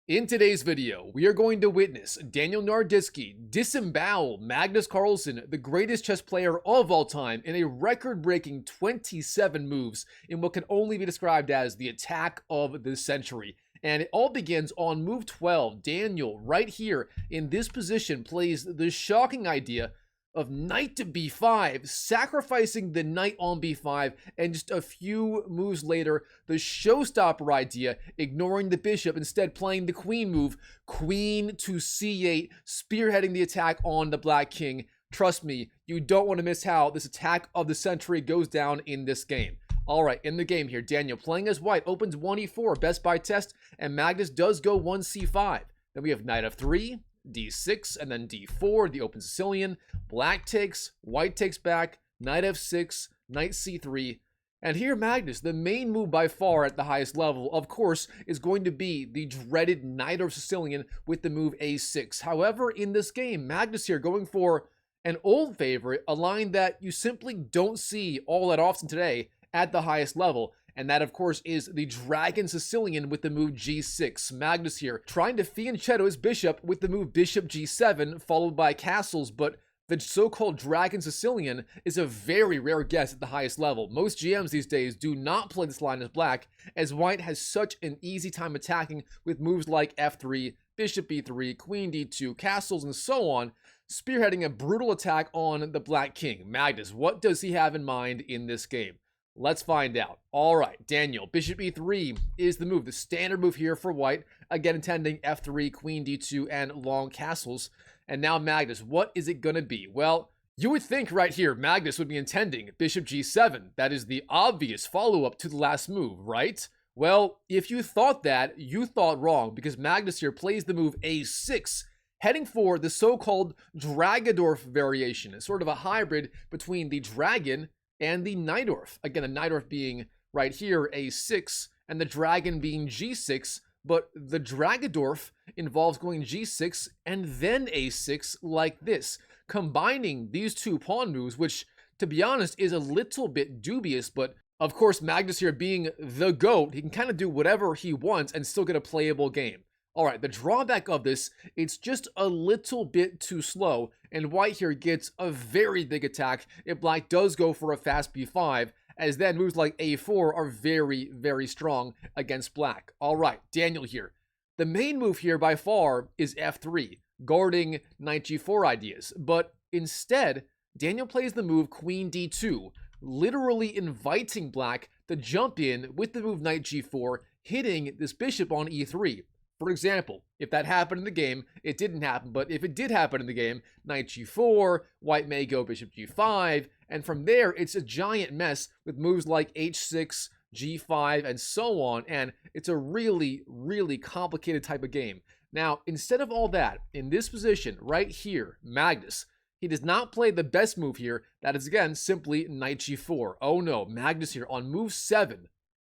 In today's video, we are going to witness Daniel Naroditsky disembowel Magnus Carlsen, the greatest chess player of all time, in a record-breaking 27 moves in what can only be described as the attack of the century. And it all begins on move 12. Daniel, right here in this position, plays the shocking idea of knight to b5, sacrificing the knight on b5, and just a few moves later, the showstopper idea, ignoring the bishop, instead playing the queen move, queen to c8, spearheading the attack on the black king. Trust me, you don't want to miss how this attack of the century goes down in this game. Alright, in the game here, Daniel playing as white opens 1e4, best by test, and Magnus does go 1c5. Then we have knight f3, d6, and then d4, the open Sicilian. Black takes, white takes back, knight f6, knight c3. And here Magnus, the main move by far at the highest level, of course, is going to be the dreaded knight of Sicilian with the move a6. However, in this game, Magnus here going for an old favorite, a line that you simply don't see all that often today at the highest level. And that, of course, is the Dragon Sicilian with the move g6. Magnus here trying to fianchetto his bishop with the move bishop g7, followed by castles, but the so-called Dragon Sicilian is a very rare guess at the highest level. Most GMs these days do not play this line as black, as white has such an easy time attacking with moves like f3, bishop b3, queen d2, castles, and so on, spearheading a brutal attack on the black king. Magnus, what does he have in mind in this game? Let's find out. All right, Daniel, bishop e3 is the move, the standard move here for white, again intending f3, queen d2, and long castles. And now Magnus, what is it going to be? Well, you would think right here Magnus would be intending bishop g7. That is the obvious follow-up to the last move, right? Well, if you thought that, you thought wrong, because Magnus here plays the move a6, heading for the so-called Dragadorf variation, sort of a hybrid between the dragon and the Najdorf. Again, the Najdorf being right here a6 and the dragon being g6, but the Dragadorf involves going g6 and then a6 like this, combining these two pawn moves, which, to be honest, is a little bit dubious, but of course, Magnus here being the GOAT, he can kind of do whatever he wants and still get a playable game. Alright, the drawback of this, it's just a little bit too slow, and white here gets a very big attack if black does go for a fast b5, as then moves like a4 are very, very strong against black. Alright, Daniel here. The main move here by far is f3, guarding knight g4 ideas, but instead, Daniel plays the move queen d2, literally inviting black to jump in with the move knight g4, hitting this bishop on e3. For example, if that happened in the game, it didn't happen, but if it did happen in the game, knight g4, white may go bishop g5, and from there, it's a giant mess with moves like h6, g5, and so on, and it's a really, really complicated type of game. Now, instead of all that, in this position, right here, Magnus, he does not play the best move here. That is, again, simply knight g4. Oh no, Magnus here on move 7,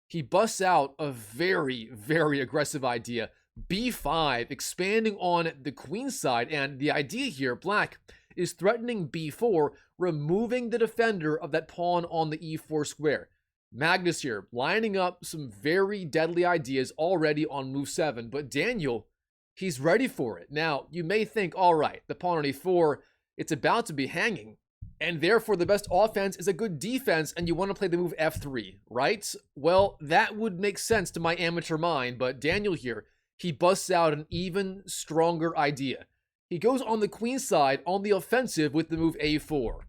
he busts out a very, very aggressive idea. b5, expanding on the queen side, and the idea here, black, is threatening b4, removing the defender of that pawn on the e4 square. Magnus here, lining up some very deadly ideas already on move 7, but Daniel, he's ready for it. Now, you may think, alright, the pawn on e4, it's about to be hanging, and therefore the best offense is a good defense, and you want to play the move f3, right? Well, that would make sense to my amateur mind, but Daniel here, he busts out an even stronger idea. He goes on the queen side on the offensive with the move a4.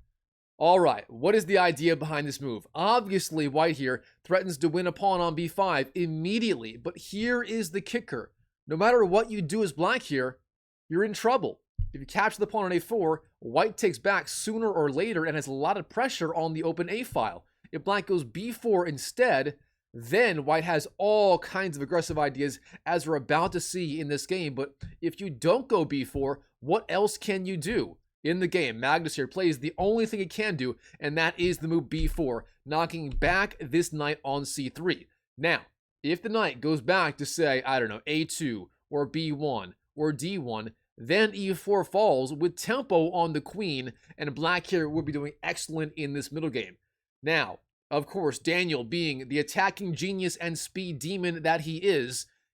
Alright, what is the idea behind this move? Obviously, white here threatens to win a pawn on b5 immediately, but here is the kicker. No matter what you do as black here, you're in trouble. If you capture the pawn on a4, white takes back sooner or later and has a lot of pressure on the open a file. If black goes b4 instead, then white has all kinds of aggressive ideas, as we're about to see in this game. But if you don't go b4, what else can you do? In the game, Magnus here plays the only thing he can do, and that is the move b4, knocking back this knight on c3. Now, if the knight goes back to, say, I don't know, a2, or b1, or d1, then e4 falls with tempo on the queen, and black here would be doing excellent in this middle game. Now, of course, Daniel, being the attacking genius and speed demon that he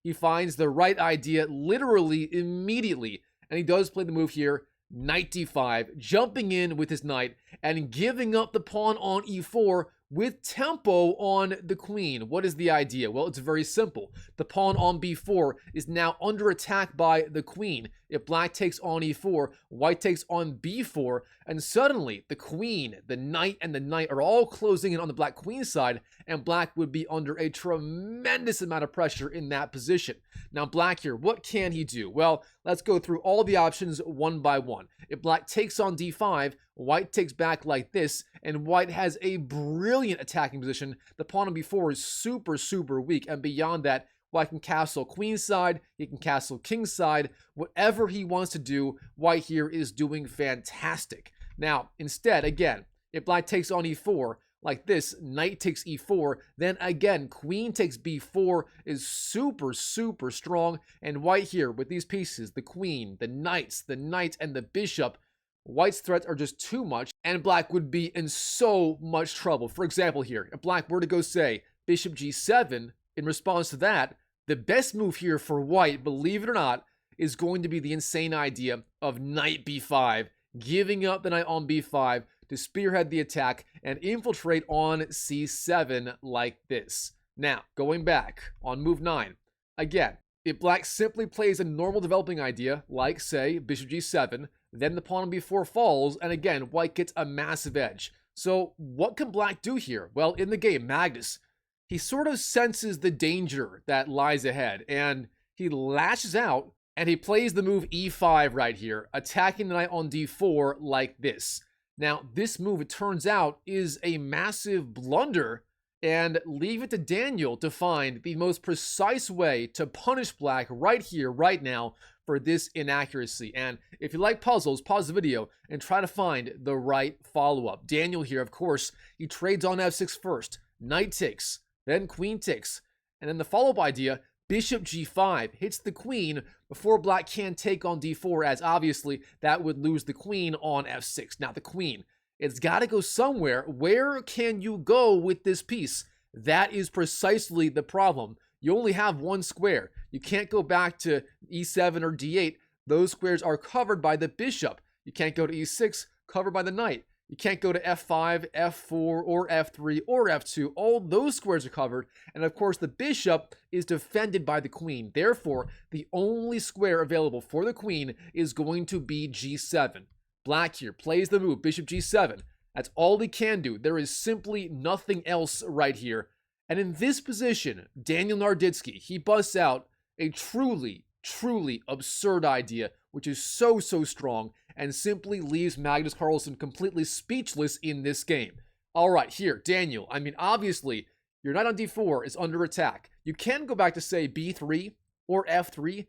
he finds the right idea literally immediately. And he does play the move here, knight d5, jumping in with his knight and giving up the pawn on e4 with tempo on the queen. What is the idea? Well, it's very simple. The pawn on b4 is now under attack by the queen. If black takes on e4, white takes on b4, and suddenly the queen, the knight, and the knight are all closing in on the black queen side, and black would be under a tremendous amount of pressure in that position. Now, black here, what can he do? Well, let's go through all the options one by one. If black takes on d5, white takes back like this, and white has a brilliant attacking position. The pawn on b4 is super, super weak, and beyond that, white can castle queen side, he can castle king side. Whatever he wants to do, white here is doing fantastic. Now, instead, again, if black takes on e4, like this, knight takes e4, then again, queen takes b4 is super, super strong, and white here, with these pieces, the queen, the knights, the knight, and the bishop, white's threats are just too much, and black would be in so much trouble. For example here, if black were to go, say, bishop g7, in response to that, the best move here for white, believe it or not, is going to be the insane idea of knight b5, giving up the knight on b5 to spearhead the attack and infiltrate on c7 like this. Now, going back on move 9, again, if black simply plays a normal developing idea, like, say, bishop g7, then the pawn on b4 falls, and again, white gets a massive edge. So what can black do here? Well, in the game, Magnus, he sort of senses the danger that lies ahead, and he lashes out, and he plays the move e5 right here, attacking the knight on d4 like this. Now, this move, it turns out, is a massive blunder, and leave it to Daniel to find the most precise way to punish black right here, right now, for this inaccuracy. And if you like puzzles, pause the video and try to find the right follow-up. Daniel here, of course, he trades on f6 first, knight takes, then queen takes, and then the follow-up idea, bishop g5, hits the queen before black can take on d4, as obviously that would lose the queen on f6. Now the queen, it's got to go somewhere. Where can you go with this piece? That is precisely the problem. You only have one square. You can't go back to e7 or d8. Those squares are covered by the bishop. You can't go to e6, covered by the knight. You can't go to f5, f4, or f3, or f2. All those squares are covered. And of course, the bishop is defended by the queen. Therefore, the only square available for the queen is going to be g7. Black here plays the move, bishop g7. That's all he can do. There is simply nothing else right here. And in this position, Daniel Naroditsky, he busts out a truly, truly absurd idea, which is so, so strong, and simply leaves Magnus Carlsen completely speechless in this game. All right, here, Daniel. I mean, obviously, your knight on d4 is under attack. You can go back to, say, b3 or f3.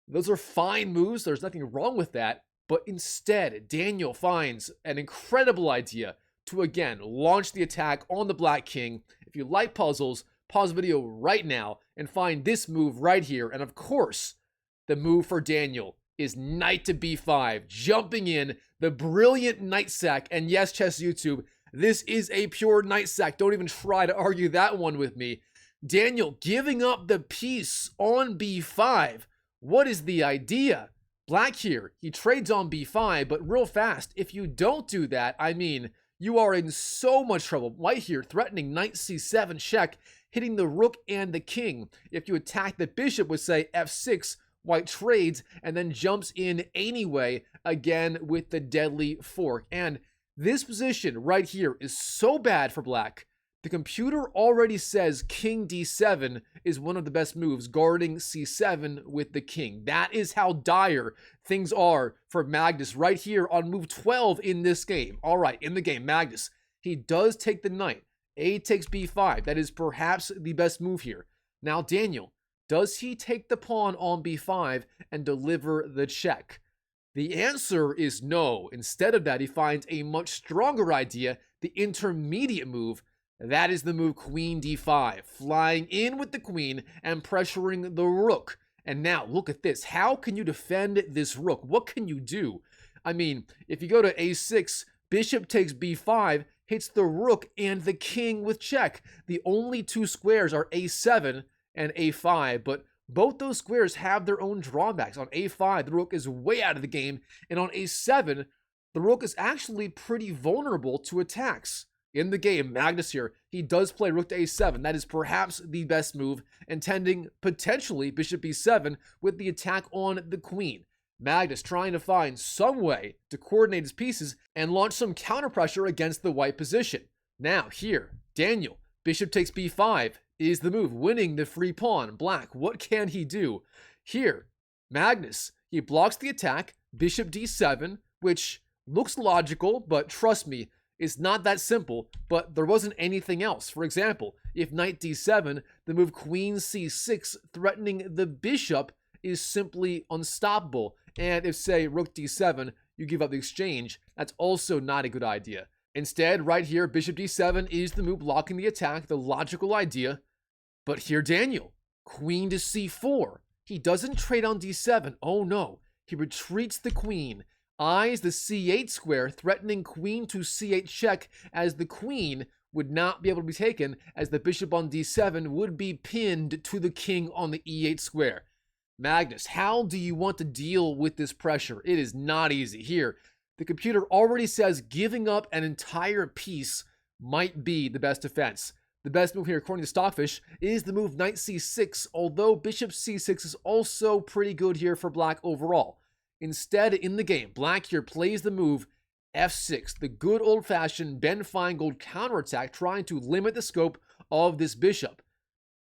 Those are fine moves. There's nothing wrong with that. But instead, Daniel finds an incredible idea to, again, launch the attack on the black king. If you like puzzles, pause the video right now and find this move right here. And of course, the move for Daniel is knight to b5, jumping in, the brilliant knight sack. And yes, Chess YouTube, this is a pure knight sack. Don't even try to argue that one with me. Daniel giving up the piece on b5. What is the idea? Black here, he trades on b5, but real fast, if you don't do that, I mean, you are in so much trouble. White here, threatening knight c7 check, hitting the rook and the king. If you attack the bishop with, say, f6, white trades and then jumps in anyway, again with the deadly fork. And this position right here is so bad for black. The computer already says king d7 is one of the best moves, guarding c7 with the king. That is how dire things are for Magnus right here on move 12 in this game. All right, in the game, Magnus, he does take the knight. A takes b5. That is perhaps the best move here. Now, Daniel, does he take the pawn on b5 and deliver the check? The answer is no. Instead of that, he finds a much stronger idea, the intermediate move. That is the move queen d5, flying in with the queen and pressuring the rook. And now, look at this. How can you defend this rook? What can you do? I mean, if you go to a6, bishop takes b5, hits the rook and the king with check. The only two squares are a7 and a5, but both those squares have their own drawbacks. On a5, the rook is way out of the game, and on a7, the rook is actually pretty vulnerable to attacks. In the game, Magnus here, he does play rook to a7. That is perhaps the best move, intending potentially bishop b7 with the attack on the queen. Magnus trying to find some way to coordinate his pieces and launch some counter pressure against the white position. Now here, Daniel, bishop takes b5 is the move, winning the free pawn. Black, what can he do? Here, Magnus, he blocks the attack, bishop d7, which looks logical, but trust me, it's not that simple, but there wasn't anything else. For example, if knight d7, the move queen c6 threatening the bishop is simply unstoppable. And if, say, rook d7, you give up the exchange, that's also not a good idea. Instead, right here, bishop d7 is the move blocking the attack, the logical idea. But here, Daniel, queen to c4. He doesn't trade on d7. Oh no, he retreats the queen. Eyes the c8 square, threatening queen to c8 check, as the queen would not be able to be taken, as the bishop on d7 would be pinned to the king on the e8 square. Magnus, how do you want to deal with this pressure? It is not easy. Here, the computer already says giving up an entire piece might be the best defense. The best move here, according to Stockfish, is the move knight c6, although bishop c6 is also pretty good here for black overall. Instead, in the game, black here plays the move f6, the good old-fashioned Ben Feingold counterattack, trying to limit the scope of this bishop.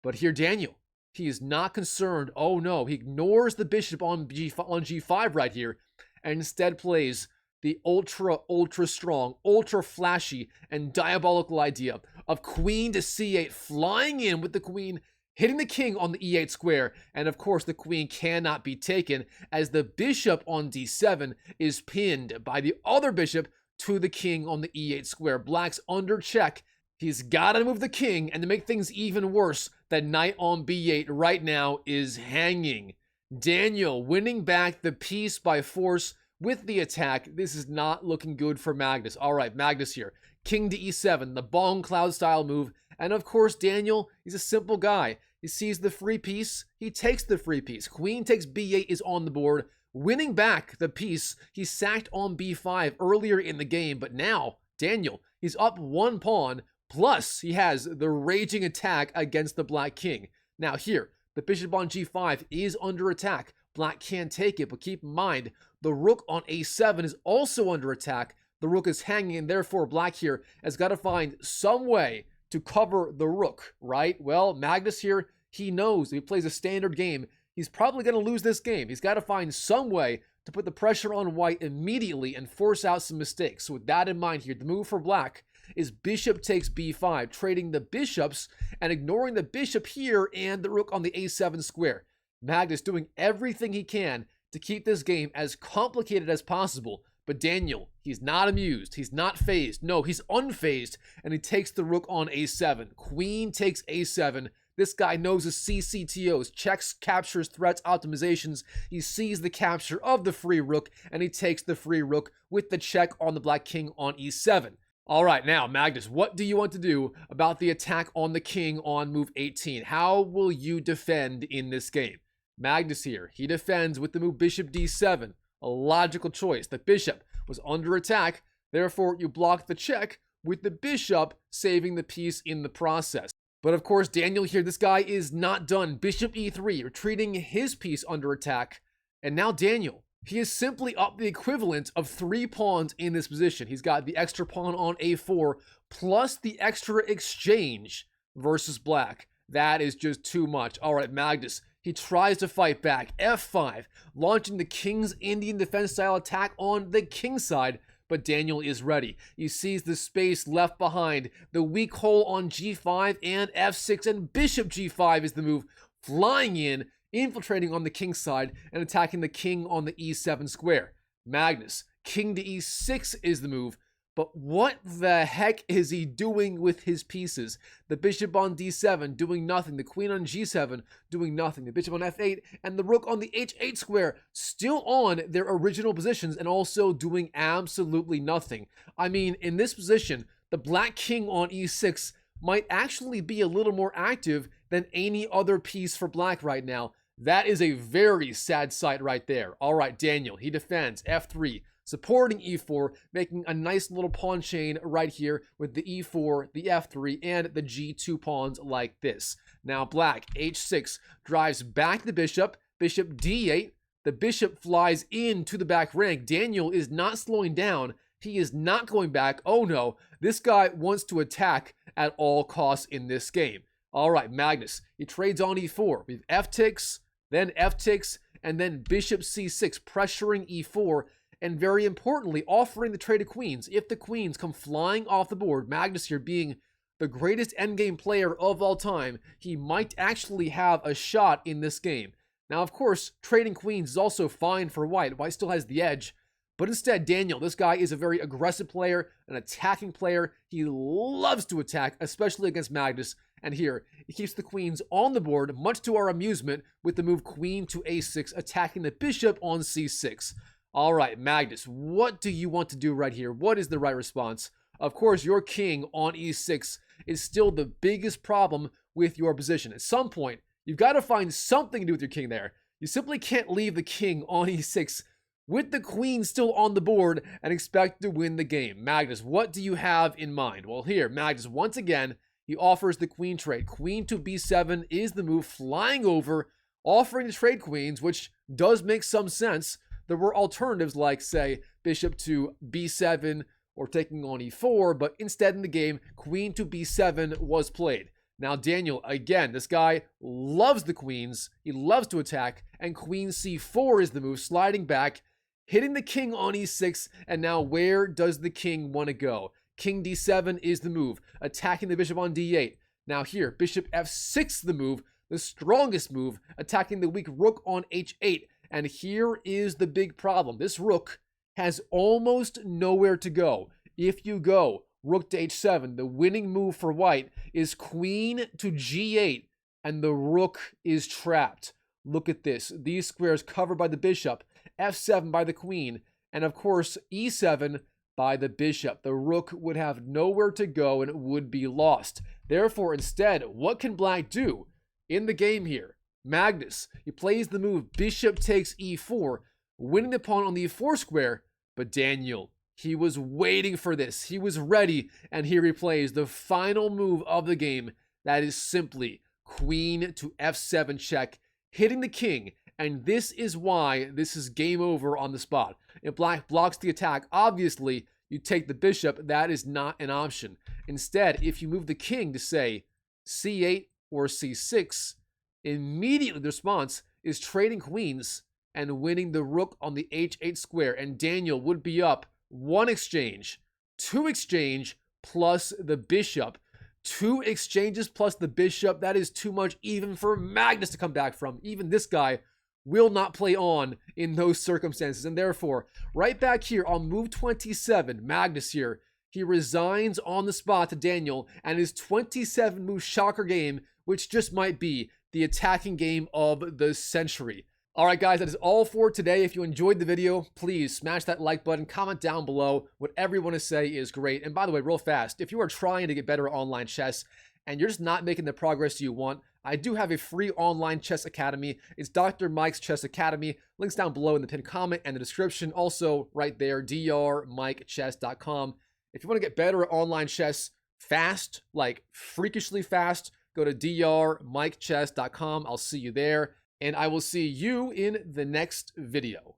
But here, Daniel, he is not concerned. Oh no, he ignores the bishop on g5 right here, and instead plays the ultra strong, ultra flashy, and diabolical idea of queen to c8, flying in with the queen, hitting the king on the e8 square, and of course the queen cannot be taken, as the bishop on d7 is pinned by the other bishop to the king on the e8 square. Black's under check. He's got to move the king, and to make things even worse, that knight on b8 right now is hanging. Daniel winning back the piece by force with the attack. This is not looking good for Magnus. All right, Magnus here. King to e7, the Bong Cloud style move. And of course, Daniel, he's a simple guy. He sees the free piece, he takes the free piece. Queen takes b8 is on the board, winning back the piece he sacked on b5 earlier in the game. But now, Daniel, he's up one pawn, plus he has the raging attack against the black king. Now here, the bishop on g5 is under attack. Black can't take it, but keep in mind, the rook on a7 is also under attack. The rook is hanging, and therefore black here has got to find some way to cover the rook, right? Well, Magnus here, he knows if he plays a standard game, he's probably going to lose this game. He's got to find some way to put the pressure on white immediately and force out some mistakes. So with that in mind here, the move for black is bishop takes b5, trading the bishops and ignoring the bishop here and the rook on the a7 square. Magnus doing everything he can to keep this game as complicated as possible. But Daniel, he's not amused. He's not phased. No, he's unfazed, and he takes the rook on a7. Queen takes a7. This guy knows his CCTOs, checks, captures, threats, optimizations. He sees the capture of the free rook, and he takes the free rook with the check on the black king on e7. All right, now, Magnus, what do you want to do about the attack on the king on move 18? How will you defend in this game? Magnus here, he defends with the move bishop d7. A logical choice. The bishop was under attack, therefore you block the check with the bishop saving the piece in the process. But of course, Daniel here, this guy is not done. Bishop e3, retreating his piece under attack. And now Daniel, he is simply up the equivalent of 3 pawns in this position. He's got the extra pawn on a4 plus the extra exchange versus black. That is just too much. All right, Magnus, he tries to fight back. f5, launching the king's Indian defense style attack on the king side, but Daniel is ready. He sees the space left behind, the weak hole on g5 and f6, and bishop g5 is the move, flying in, infiltrating on the king side, and attacking the king on the e7 square. Magnus, king to e6 is the move, but what the heck is he doing with his pieces? The bishop on d7 doing nothing, the queen on g7 doing nothing, the bishop on f8, and the rook on the h8 square still on their original positions and also doing absolutely nothing. I mean, in this position, the black king on e6 might actually be a little more active than any other piece for black right now. That is a very sad sight right there. All right, Daniel, he defends f3, supporting e4, making a nice little pawn chain right here with the e4, the f3, and the g2 pawns like this. Now black, h6, drives back the bishop, bishop d8, the bishop flies into the back rank. Daniel is not slowing down. He is not going back. Oh no, this guy wants to attack at all costs in this game. All right, Magnus, he trades on e4. We have f-ticks, then f-ticks, and then bishop c6, pressuring e4, and very importantly, offering the trade of queens. If the queens come flying off the board, Magnus here being the greatest endgame player of all time, he might actually have a shot in this game. Now, of course, trading queens is also fine for white. White still has the edge. But instead, Daniel, this guy is a very aggressive player, an attacking player. He loves to attack, especially against Magnus. And here, he keeps the queens on the board, much to our amusement, with the move queen to a6, attacking the bishop on c6. All right, Magnus, what do you want to do right here? What is the right response? Of course, your king on e6 is still the biggest problem with your position. At some point, you've got to find something to do with your king there. You simply can't leave the king on e6 with the queen still on the board and expect to win the game. Magnus, what do you have in mind? Well, here, Magnus, once again, he offers the queen trade. Queen to b7 is the move, flying over, offering to trade queens, which does make some sense. There were alternatives like, say, bishop to b7 or taking on e4, but instead in the game, queen to b7 was played. Now, Daniel, again, this guy loves the queens. He loves to attack, and queen c4 is the move, sliding back, hitting the king on e6, and now where does the king want to go? King d7 is the move, attacking the bishop on d8. Now here, bishop f6 the move, the strongest move, attacking the weak rook on h8. And here is the big problem. This rook has almost nowhere to go. If you go rook to h7, the winning move for white is queen to g8, and the rook is trapped. Look at this. These squares covered by the bishop, f7 by the queen, and of course e7 by the bishop. The rook would have nowhere to go and it would be lost. Therefore, instead, what can black do in the game here? Magnus, he plays the move bishop takes e4, winning the pawn on the e4 square, but Daniel, he was waiting for this. He was ready, and here he plays the final move of the game. That is simply queen to f7 check, hitting the king, and this is why this is game over on the spot. If black blocks the attack, obviously, you take the bishop. That is not an option. Instead, if you move the king to, say, c8 or c6, immediately the response is trading queens and winning the rook on the h8 square, and Daniel would be up 1 exchange, 2 exchange, plus the bishop. 2 exchanges plus the bishop, that is too much even for Magnus to come back from. Even this guy will not play on in those circumstances, and therefore, right back here on move 27, Magnus here, he resigns on the spot to Daniel, and his 27 move shocker game, which just might be the attacking game of the century. Alright guys, that is all for today. If you enjoyed the video, please smash that like button, comment down below. Whatever you want to say is great. And by the way, real fast, if you are trying to get better at online chess and you're just not making the progress you want, I do have a free online chess academy. It's Dr. Mike's Chess Academy. Links down below in the pinned comment and the description. Also right there, drmikechess.com. If you want to get better at online chess fast, like freakishly fast, go to drmikechess.com. I'll see you there. And I will see you in the next video.